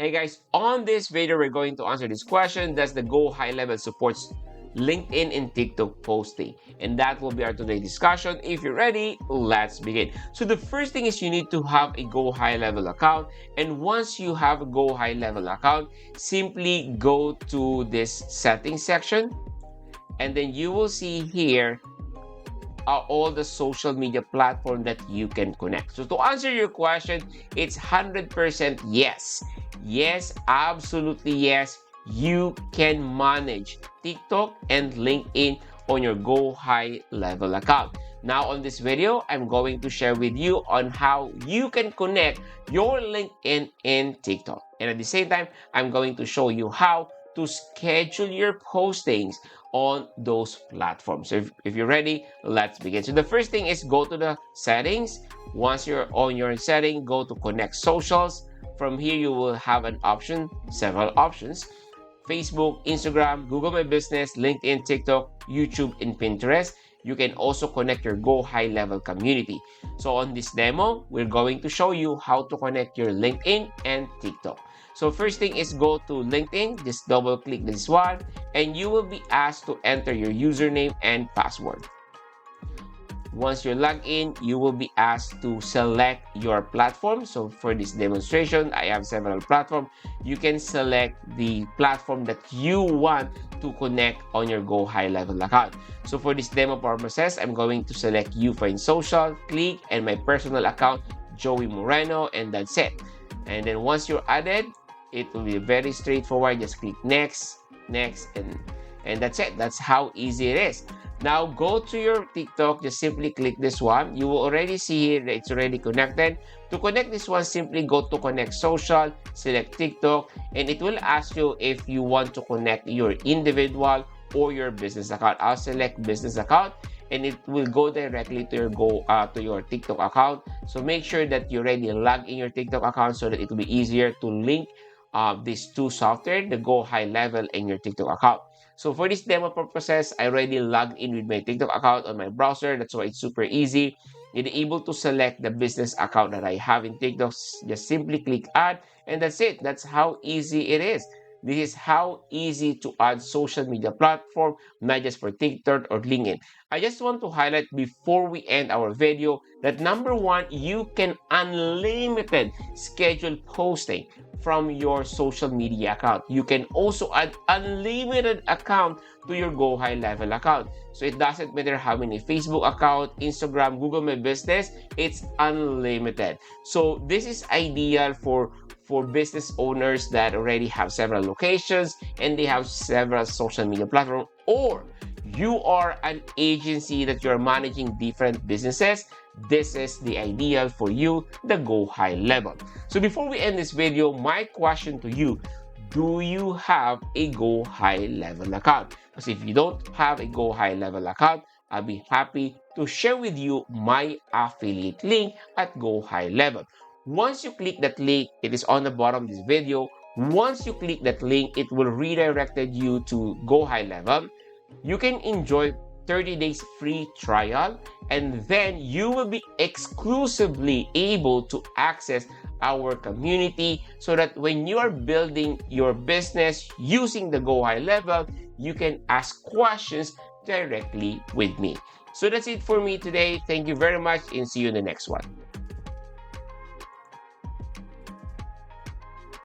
Hey guys, on this video, we're going to answer this question. Does the Go High Level supports LinkedIn and TikTok posting? And that will be our today's discussion. If you're ready, let's begin. So the first thing is you need to have a Go High Level account. And once you have a Go High Level account, simply go to this settings section. And then you will see here are all the social media platform that you can connect. So to answer your question, it's 100% yes. Yes, absolutely yes. You can manage TikTok and LinkedIn on your Go High Level account. Now on this video, I'm going to share with you on how you can connect your LinkedIn and TikTok. And at the same time, I'm going to show you how to schedule your postings on those platforms. So if you're ready, let's begin. So the first thing is go to the settings. Once you're on your setting, go to connect socials. From here, you will have an option, several options. Facebook, Instagram, Google My Business, LinkedIn, TikTok, YouTube, and Pinterest. You can also connect your Go High Level community. So on this demo, we're going to show you how to connect your LinkedIn and TikTok. So first thing is go to LinkedIn, just double click this one, and you will be asked to enter your username and password. Once you're logged in, you will be asked to select your platform. So for this demonstration, I have several platforms. You can select the platform that you want to connect on your Go High Level account. So for this demo purposes, I'm going to select Ufind Social, click, and my personal account, Joey Moreno, and that's it. And then once you're added, it will be very straightforward. Just click next, next, and that's it. That's how easy it is. Now go to your TikTok, just simply click this one. You will already see here that it's already connected. To connect this one, simply go to connect social, select TikTok, and it will ask you if you want to connect your individual or your business account. I'll select business account, and it will go directly to your TikTok account. So make sure that you already log in your TikTok account so that it will be easier to link these two software, the Go High Level and your TikTok account. So for this demo purposes, I already logged in with my TikTok account on my browser. That's why it's super easy. You're able to select the business account that I have in TikTok. Just simply click add, and that's it. That's how easy it is. This is how easy to add social media platform, not just for TikTok or LinkedIn. I just want to highlight before we end our video that number one, you can unlimited schedule posting from your social media account. You can also add unlimited account to your Go High Level account. So it doesn't matter how many Facebook account, Instagram, Google My Business, it's unlimited. So this is ideal for business owners that already have several locations and they have several social media platforms, or you are an agency that you're managing different businesses. This is the ideal for you, the Go High Level. So before we end this video, my question to you, do you have a Go High Level account? Because if you don't have a Go High Level account, I'll be happy to share with you my affiliate link at Go High Level. Once you click that link, it is on the bottom of this video. Once you click that link, it will redirect you to Go High Level. You can enjoy 30 days free trial, and then you will be exclusively able to access our community so that when you are building your business using the Go High Level, you can ask questions directly with me. So that's it for me today. Thank you very much and see you in the next one.